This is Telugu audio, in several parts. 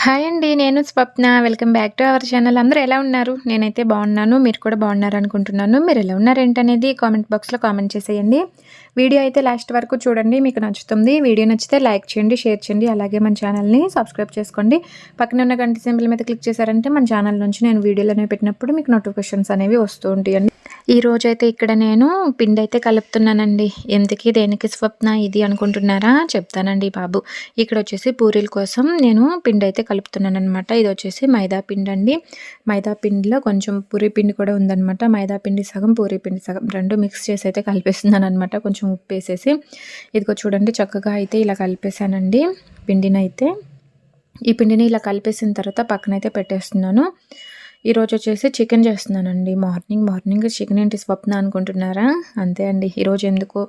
హాయ్ అండి. నేను Swapna. Welcome back to our channel. అందరూ ఎలా ఉన్నారు? నేనైతే బాగున్నాను. మీరు కూడా బాగున్నారనుకుంటున్నాను. మీరు ఎలా ఉన్నారేంటనేది కామెంట్ బాక్స్‌లో కామెంట్ చేసేయండి. వీడియో అయితే లాస్ట్ వరకు చూడండి. మీకు నచ్చుతుంది. వీడియో నచ్చితే లైక్ చేయండి, షేర్ చేయండి. అలాగే మన ఛానల్‌ని సబ్స్క్రైబ్ చేసుకోండి. పక్కనే ఉన్న గంట సింబల్ మీద క్లిక్ చేశారంటే మన ఛానల్ నుంచి నేను వీడియోలనేవి పెట్టినప్పుడు మీకు నోటిఫికేషన్స్ అనేవి వస్తూ ఉంటాయండి. ఈరోజైతే ఇక్కడ నేను పిండైతే కలుపుతున్నానండి. ఎందుకి దేనికి స్వప్న ఇది అనుకుంటున్నారా? చెప్తానండి బాబు. ఇక్కడొచ్చేసి పూరీల కోసం నేను పిండైతే కలుపుతున్నాననమాట. ఇదొచ్చేసి మైదా పిండండి. మైదా పిండిలో కొంచెం పూరీ పిండి కూడా ఉందనమాట. మైదా పిండి సగం, పూరీ పిండి సగం 2 మిక్స్ చేసి అయితే కలిపేస్తున్నాననమాట. కొంచెం ఉప్పేసేసి. ఇదిగో చూడండి చక్కగా అయితే ఇలా కలిపేసానండి పిండినైతే. ఈ పిండిని ఇలా కలిపేసిన తర్వాత పక్కనైతే పెట్టేస్తున్నాను. ఈరోజు వచ్చేసి చికెన్ చేస్తున్నానండి. మార్నింగ్ చికెన్ ఏంటి స్వప్న అనుకుంటున్నారా? అంతే అండి. ఈరోజు ఎందుకో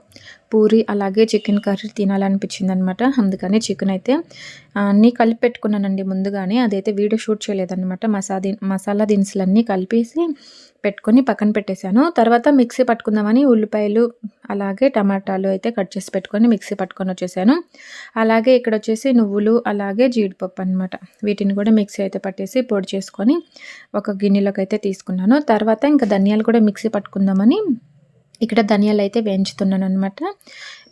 పూరి అలాగే చికెన్ కర్రీ తినాలనిపించింది అనమాట. అందుకని చికెన్ అయితే అన్నీ కలిపి పెట్టుకున్నానండి ముందుగానే. అదైతే వీడియో షూట్ చేయలేదన్నమాట. మసాలా దినుసులన్నీ కలిపేసి పెట్టుకొని పక్కన పెట్టేశాను. తర్వాత మిక్సీ పట్టుకుందామని ఉల్లిపాయలు అలాగే టమాటాలు అయితే కట్ చేసి పెట్టుకొని మిక్సీ పట్టుకొని వచ్చేసాను. అలాగే ఇక్కడ వచ్చేసి నువ్వులు అలాగే జీడిపప్పు అనమాట. వీటిని కూడా మిక్సీ అయితే పట్టేసి పొడి చేసుకొని ఒక గిన్నెలోకి అయితే తీసుకున్నాను. తర్వాత ఇంకా ధనియాలు కూడా మిక్సీ పట్టుకుందామని ఇక్కడ ధనియాలు అయితే వేయించుతున్నాను అనమాట.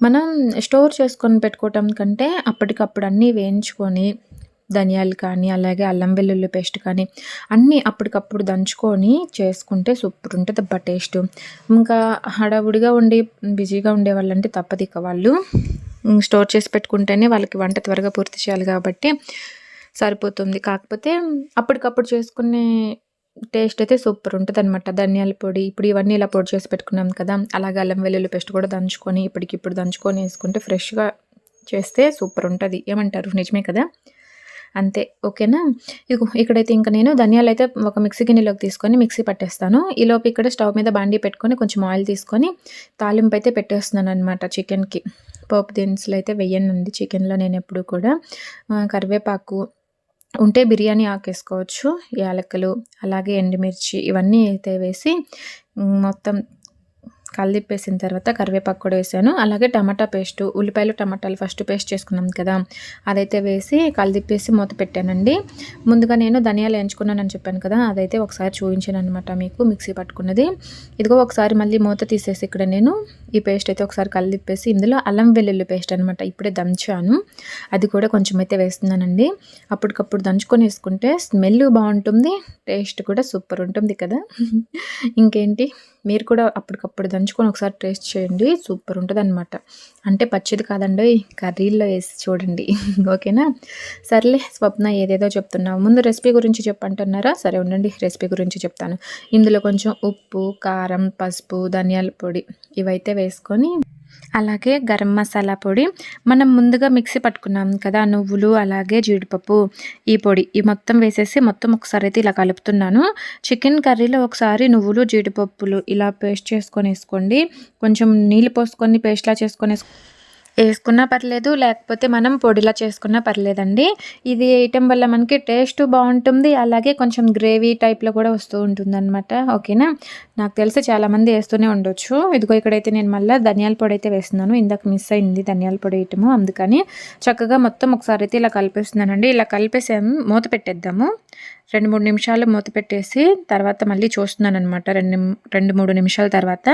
మనం స్టోర్ చేసుకొని పెట్టుకోవటం కంటే అప్పటికప్పుడు అన్నీ వేయించుకొని ధనియాలు కానీ అలాగే అల్లం వెల్లుల్లి పేస్ట్ కానీ అన్నీ అప్పటికప్పుడు దంచుకొని చేసుకుంటే సూపర్ ఉంటుంది అబ్బా టేస్ట్. ఇంకా హడావుడిగా ఉండి బిజీగా ఉండే వాళ్ళంటే తప్పదు. ఇక వాళ్ళు స్టోర్ చేసి పెట్టుకుంటేనే వాళ్ళకి వంట త్వరగా పూర్తి చేయాలి కాబట్టి సరిపోతుంది. కాకపోతే అప్పటికప్పుడు చేసుకునే టేస్ట్ అయితే సూపర్ ఉంటుందన్నమాట. ధనియాల పొడి ఇప్పుడు ఇవన్నీ ఇలా పొడి చేసి పెట్టుకున్నాం కదా, అలాగే అల్లం వెల్లుల్లి పేస్ట్ కూడా దంచుకొని ఇప్పటికిప్పుడు దంచుకొని వేసుకుంటే ఫ్రెష్గా చేస్తే సూపర్ ఉంటుంది. ఏమంటారు? నిజమే కదా? అంతే. ఓకేనా? ఇక్కడైతే ఇంకా నేను ధనియాలు అయితే ఒక మిక్సీ గిన్నెలోకి తీసుకొని మిక్సీ పట్టేస్తాను. ఈలోపు ఇక్కడ స్టవ్ మీద బాండీ పెట్టుకొని కొంచెం ఆయిల్ తీసుకొని తాలింపు అయితే పెట్టేస్తున్నాను అనమాట చికెన్కి. పోపు దినుసులు అయితే వెయ్యనండి చికెన్లో నేను ఎప్పుడు కూడా. కరివేపాకు ఉంటే బిర్యానీ ఆకేసుకోవచ్చు, యాలకులు అలాగే ఎండుమిర్చి ఇవన్నీ అయితే వేసి మొత్తం కలిపేసిన తర్వాత కరివేపాకు కూడా వేసాను. అలాగే టమాటా పేస్టు, ఉల్లిపాయలు టమాటాలు ఫస్ట్ పేస్ట్ చేసుకున్నాం కదా, అదైతే వేసి కలిపేసి మూత పెట్టానండి. ముందుగా నేను ధనియాలు వేయించుకున్నానని చెప్పాను కదా, అదైతే ఒకసారి చూపించాను అనమాట మీకు మిక్సీ పట్టుకున్నది. ఇదిగో ఒకసారి మళ్ళీ మూత తీసేసి ఇక్కడ నేను ఈ పేస్ట్ అయితే ఒకసారి కలిపేసి ఇందులో అల్లం వెల్లుల్లి పేస్ట్ అనమాట ఇప్పుడే దంచాను, అది కూడా కొంచెం అయితే వేస్తున్నానండి. అప్పటికప్పుడు దంచుకొని వేసుకుంటే స్మెల్ బాగుంటుంది, టేస్ట్ కూడా సూపర్ ఉంటుంది కదా. ఇంకేంటి, మీరు కూడా అప్పటికప్పుడు దంచుకొని ఒకసారి టేస్ట్ చేయండి, సూపర్ ఉంటుంది అనమాట. అంటే పచ్చిది కాదండి, కర్రీల్లో వేసి చూడండి. ఓకేనా? సర్లే స్వప్న ఏదేదో చెప్తున్నావు, ముందు రెసిపీ గురించి చెప్పంటున్నారా? సరే ఉండండి, రెసిపీ గురించి చెప్తాను. ఇందులో కొంచెం ఉప్పు, కారం, పసుపు, ధనియాల పొడి ఇవైతే వేసుకొని అలాగే గరం మసాలా పొడి, మనం ముందుగా మిక్సీ పట్టుకున్నాం కదా నువ్వులు అలాగే జీడిపప్పు, ఈ పొడి ఈ మొత్తం వేసేసి మొత్తం ఒకసారి అయితే ఇలా కలుపుతున్నాను. చికెన్ కర్రీలో ఒకసారి నువ్వులు జీడిపప్పులు ఇలా పేస్ట్ చేసుకొని వేసుకోండి. కొంచెం నీళ్ళు పోసుకొని పేస్ట్లా చేసుకొని వేసుకున్నా పర్లేదు, లేకపోతే మనం పొడిలా చేసుకున్నా పర్లేదండి. ఇది వేయటం వల్ల మనకి టేస్ట్ బాగుంటుంది, అలాగే కొంచెం గ్రేవీ టైప్లో కూడా వస్తూ ఉంటుందన్నమాట. ఓకేనా? నాకు తెలిసి చాలామంది వేస్తూనే ఉండొచ్చు. ఇదిగో ఇక్కడైతే నేను మళ్ళీ ధనియాల పొడి అయితే వేస్తున్నాను. ఇందాక మిస్ అయింది ధనియాల పొడి వేయటము, అందుకని చక్కగా మొత్తం ఒకసారి అయితే ఇలా కలిపేస్తున్నానండి. ఇలా కలిపేసాము, మూత పెట్టేద్దాము. 2-3 నిమిషాలు మూత పెట్టేసి తర్వాత మళ్ళీ చూస్తున్నాను అనమాట. 2-3 నిమిషాల తర్వాత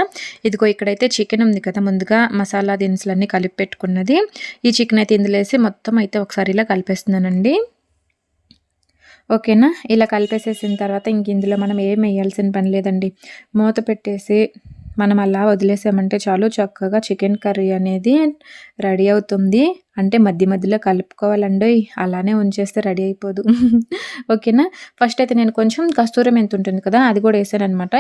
ఇదిగో ఇక్కడైతే చికెన్ ఉంది కదా, ముందుగా మసాలా దినుసులన్నీ కలిపి పెట్టుకున్నది, ఈ చికెన్ అయితే ఇందులో వేసి మొత్తం అయితే ఒకసారి ఇలా కలిపేస్తున్నానండి. ఓకేనా? ఇలా కలిపేసేసిన తర్వాత ఇంక ఇందులో మనం ఏం వేయాల్సిన పని లేదండి. మూత పెట్టేసి మనం అలా వదిలేసామంటే చాలు, చక్కగా చికెన్ కర్రీ అనేది రెడీ అవుతుంది. అంటే మధ్యలో కలుపుకోవాలండి, అలానే ఉంచేస్తే రెడీ అయిపోదు. ఓకేనా? ఫస్ట్ అయితే నేను కొంచెం కస్తూరి మెంతి ఉంటుంది కదా, అది కూడా వేసాను అనమాట.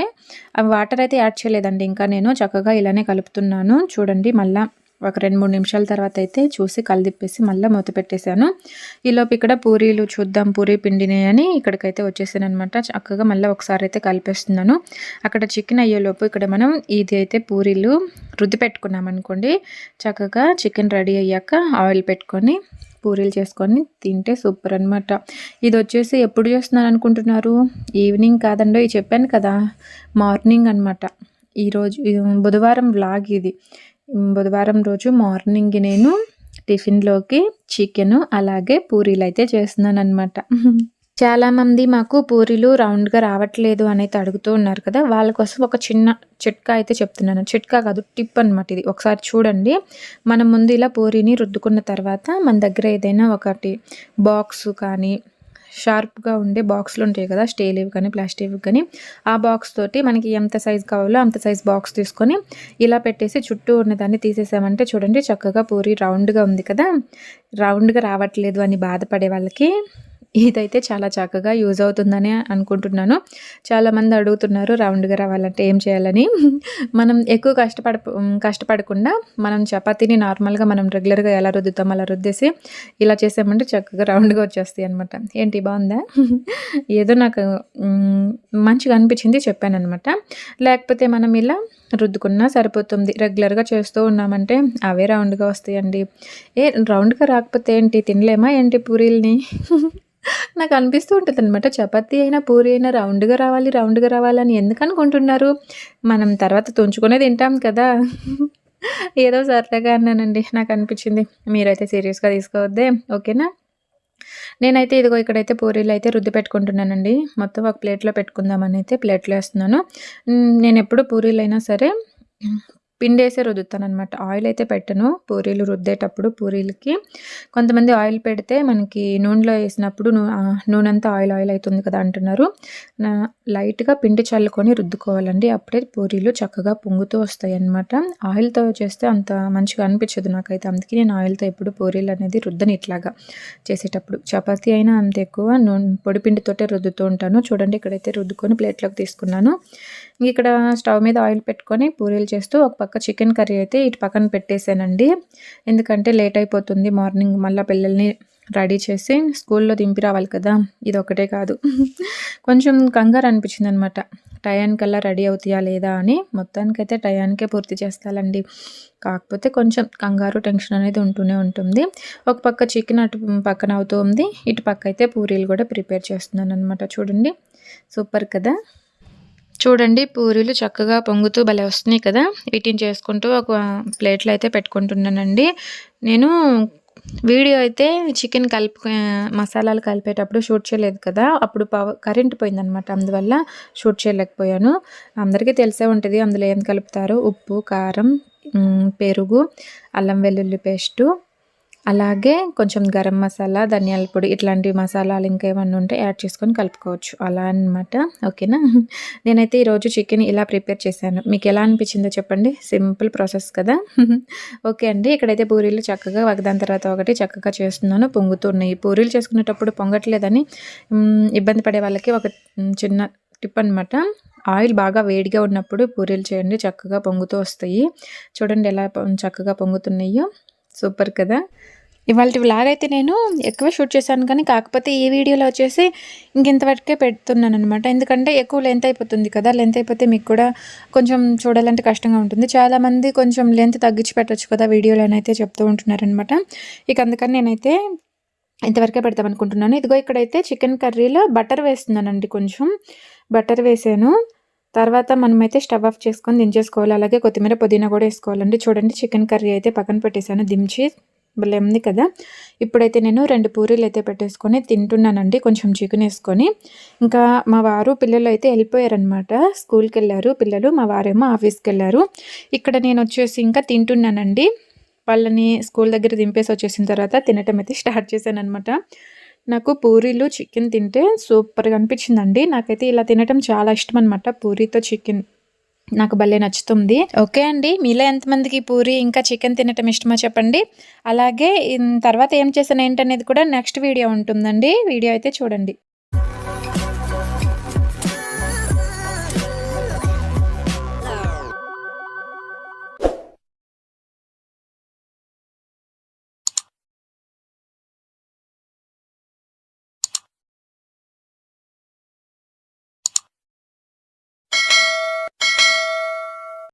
ఆ వాటర్ అయితే యాడ్ చేయలేదండి ఇంకా, నేను చక్కగా ఇలానే కలుపుతున్నాను. చూడండి మళ్ళీ ఒక 2-3 నిమిషాల తర్వాత అయితే చూసి కలిదిప్పేసి మళ్ళీ మూత పెట్టేశాను. ఈలోపు ఇక్కడ పూరీలు చూద్దాం, పూరీ పిండిని అని ఇక్కడికైతే వచ్చేసాను అనమాట. చక్కగా మళ్ళీ ఒకసారి అయితే కలిపేస్తున్నాను. అక్కడ చికెన్ అయ్యేలోపు ఇక్కడ మనం ఇది అయితే పూరీలు రుద్ది పెట్టుకున్నాం అనుకోండి, చక్కగా చికెన్ రెడీ అయ్యాక ఆయిల్ పెట్టుకొని పూరీలు చేసుకొని తింటే సూపర్ అనమాట. ఇది వచ్చేసి ఎప్పుడు చేస్తున్నాను అనుకుంటున్నారు? ఈవినింగ్ కాదండో, చెప్పాను కదా మార్నింగ్ అనమాట. ఈరోజు బుధవారం వ్లాగ్ ఇది. బుధవారం రోజు మార్నింగ్ నేను టిఫిన్‌లోకి చికెను, అలాగే పూరీలైతే చేస్తున్నాననమాట. చాలామంది మాకు పూరీలు రౌండ్‌గా రావట్లేదు అనైతే అడుగుతూ ఉన్నారు కదా! వాళ్ళ కోసం ఒక చిన్న చిట్కా అయితే చెప్తున్నాను. చిట్కా కాదు, టిప్ అనమాట ఇది. ఒకసారి చూడండి. మనం ముందు ఇలా పూరీని రుద్దుకున్న తర్వాత మన దగ్గర ఏదైనా ఒకటి బాక్సు కానీ, షార్ప్‌గా ఉండే బాక్సులుంటాయి కదా! స్టీల్‌వి కానీ, ప్లాస్టిక్‌వి కానీ, ఆ బాక్స్ తోటి మనకి ఎంత సైజ్ కావాలో అంత సైజ్ బాక్స్ తీసుకొని ఇలా పెట్టేసి చుట్టూ ఉన్నదాన్ని తీసేసామంటే చూడండి చక్కగా పూరి రౌండ్‌గా ఉంది కదా! రౌండ్‌గా రావట్లేదు అని బాధపడే వాళ్ళకి ఇదైతే చాలా చక్కగా యూజ్ అవుతుందని అనుకుంటున్నాను. చాలామంది అడుగుతున్నారు రౌండ్‌గా రావాలంటే ఏం చేయాలని. మనం ఎక్కువ కష్టపడకుండా మనం చపాతీని నార్మల్‌గా మనం రెగ్యులర్‌గా ఎలా రుద్దుతామో అలా రుద్దేసి ఇలా చేసామంటే చక్కగా రౌండ్‌గా వచ్చేస్తాయన్నమాట. ఏంటి బావుందా? ఏదో నాకు మంచిగా అనిపించింది చెప్పాననమాట. లేకపోతే మనం ఇలా రుద్దుకున్నా సరిపోతుంది. రెగ్యులర్‌గా చేస్తూ ఉన్నామంటే అవే రౌండ్‌గా వస్తాయండి. రౌండ్‌గా రాకపోతే ఏంటి తినలేమా ఏంటి పూరీలని? నాకు అనిపిస్తూ ఉంటదనమాట. చపాతీ అయినా, పూరి అయినా రౌండ్‌గా రావాలని ఎందుకనుకుంటున్నారు? మనం తర్వాత తుంచుకునే తింటాం కదా! ఏదో సరదాగా అన్నానండి. నాకనిపించింది. మీరైతే సీరియస్‌గా తీసుకోవద్దే. ఓకేనా? నేనైతే ఇదిగో ఇక్కడైతే పూరీలైతే రుద్ది పెట్టుకుంటున్నానండి. మొత్తం ఒక ప్లేట్‌లో పెట్టుకుందామనైతే ప్లేట్‌లో ఏస్తున్నాను. నేనెప్పుడు పూరీలైనా సరే పిండేసే రుద్దుతాననమాట. ఆయిల్ అయితే పెట్టను పూరీలు రుద్దేటప్పుడు పూరీలకి. కొంతమంది ఆయిల్ పెడితే మనకి నూనెలో ఏసినప్పుడు నూనంతా ఆయిల్ అయితుంది కదా అంటున్నారు. లైట్‌గా పిండి చల్లుకొని రుద్దుకోవాలండి. అప్పుడే పూరీలు చక్కగా పొంగుతూ వస్తాయన్నమాట. ఆయిల్‌తో చేస్తే అంత మంచిగా అనిపించదు నాకైతే. అందుకే నేను ఆయిల్‌తో ఎప్పుడు పూరీలు అనేది రుద్దను ఇట్లాగా చేసేటప్పుడు. చపాతీ అయినా అంత ఎక్కువ పొడి పిండితోటే రుద్దుతూ ఉంటాను. చూడండి ఇక్కడైతే రుద్దుకొని ప్లేట్‌లోకి తీసుకున్నాను. ఇక్కడ స్టవ్ మీద ఆయిల్ పెట్టుకొని పూరీలు చేస్తూ ఒక పక్క చికెన్ కర్రీ అయితే ఇటు పక్కన పెట్టేసానండి. ఎందుకంటే లేట్ అయిపోతుంది మార్నింగ్ మళ్ళీ పిల్లల్ని రెడీ చేసి స్కూల్లో దింపి రావాలి కదా! ఇదొక్కటే కాదు. కొంచెం కంగారు అనిపించిందనమాట. టయానికల్లా రెడీ అవుతాయా లేదా అని. మొత్తానికైతే టయానికే పూర్తి చేస్తానండి. కాకపోతే కొంచెం కంగారు, టెన్షన్ అనేది ఉంటూనే ఉంటుంది. ఒక పక్క చికెన్ అటు పక్కన అవుతూ ఉంది. ఇటు పక్క అయితే పూరీలు కూడా ప్రిపేర్ చేస్తున్నాననమాట. చూడండి సూపర్ కదా! చూడండి పూరీలు చక్కగా పొంగుతూ భలే వస్తున్నాయి కదా! వీటిని చేసుకుంటూ ఒక ప్లేట్‌లో అయితే పెట్టుకుంటున్నానండి. నేను వీడియో అయితే చికెన్ మసాలాలు కలిపేటప్పుడు షూట్ చేయలేదు కదా! అప్పుడు కరెంట్ పోయిందనమాట. అందువల్ల షూట్ చేయలేకపోయాను. అందరికీ తెలిసే ఉంటది అందులో ఏం కలుపుతారో. ఉప్పు, కారం, పెరుగు, అల్లం వెల్లుల్లి పేస్టు, అలాగే కొంచెం గరం మసాలా, ధనియాల పొడి ఇట్లాంటి మసాలాలు ఇంకా ఏమన్నా ఉంటే యాడ్ చేసుకొని కలుపుకోవచ్చు. అలా అనమాట. ఓకేనా? నేనైతే ఈరోజు చికెన్ ఇలా ప్రిపేర్ చేశాను. మీకు ఎలా అనిపించిందో చెప్పండి. సింపుల్ ప్రాసెస్ కదా! ఓకే అండి. ఇక్కడైతే పూరీలు చక్కగా ఒకదాని తర్వాత ఒకటి చక్కగా చేస్తున్నాను. పొంగుతున్నాయి. పూరీలు చేసుకునేటప్పుడు పొంగట్లేదని ఇబ్బంది పడే వాళ్ళకి ఒక చిన్న టిప్ అనమాట. ఆయిల్ బాగా వేడిగా ఉన్నప్పుడు పూరీలు చేయండి. చక్కగా పొంగుతూ వస్తాయి. చూడండి ఎలా చక్కగా పొంగుతున్నాయో. సూపర్ కదా! ఇవాల్టి వ్లాగ్ అయితే నేను ఎక్కువ షూట్ చేశాను కానీ కాకపోతే ఈ వీడియోలో వచ్చేసి ఇంకింతవరకే పెడుతున్నాననమాట. ఎందుకంటే ఎక్కువ లెంత్ అయిపోతుంది కదా! లెంత్ అయిపోతే మీకు కూడా కొంచెం చూడాలంటే కష్టంగా ఉంటుంది. చాలామంది కొంచెం లెంత్ తగ్గించి పెట్టొచ్చు కదా వీడియోలోనైతే చెప్తూ ఉంటున్నారనమాట. ఇక అందుకని నేనైతే ఇంతవరకే పెడతామనుకుంటున్నాను. ఇదిగో ఇక్కడైతే చికెన్ కర్రీలో బటర్ వేస్తున్నానండి. కొంచెం బటర్ వేసాను. తర్వాత మనమైతే స్టవ్ ఆఫ్ చేసుకొని దించేసుకోవాలి. అలాగే కొత్తిమీర, పుదీనా కూడా వేసుకోవాలండి. చూడండి చికెన్ కర్రీ అయితే పక్కన పెట్టేశాను దించి. భలే ఉంది కదా! ఇప్పుడైతే నేను 2 పూరీలు అయితే పెట్టేసుకొని తింటున్నానండి. కొంచెం చికెన్ వేసుకొని. ఇంకా మా వారు పిల్లలు అయితే వెళ్ళిపోయారనమాట. స్కూల్‌కెళ్ళారు పిల్లలు. మా వారేమో ఆఫీస్‌కెళ్ళారు. ఇక్కడ నేను వచ్చేసి ఇంకా తింటున్నానండి. వాళ్ళని స్కూల్ దగ్గర దింపేసి వచ్చేసిన తర్వాత తినటం అయితే స్టార్ట్ చేశాననమాట. నాకు పూరీలు చికెన్ తింటే సూపర్‌గా అనిపించిందండి. నాకైతే ఇలా తినటం చాలా ఇష్టం అనమాట. పూరీతో చికెన్ నాకు భలే నచ్చుతుంది. ఓకే అండి. మీలో ఎంతమందికి పూరి ఇంకా చికెన్ తినటం ఇష్టమో చెప్పండి. అలాగే తర్వాత ఏం చేశాను ఏంటనేది కూడా నెక్స్ట్ వీడియో ఉంటుందండి. వీడియో అయితే చూడండి.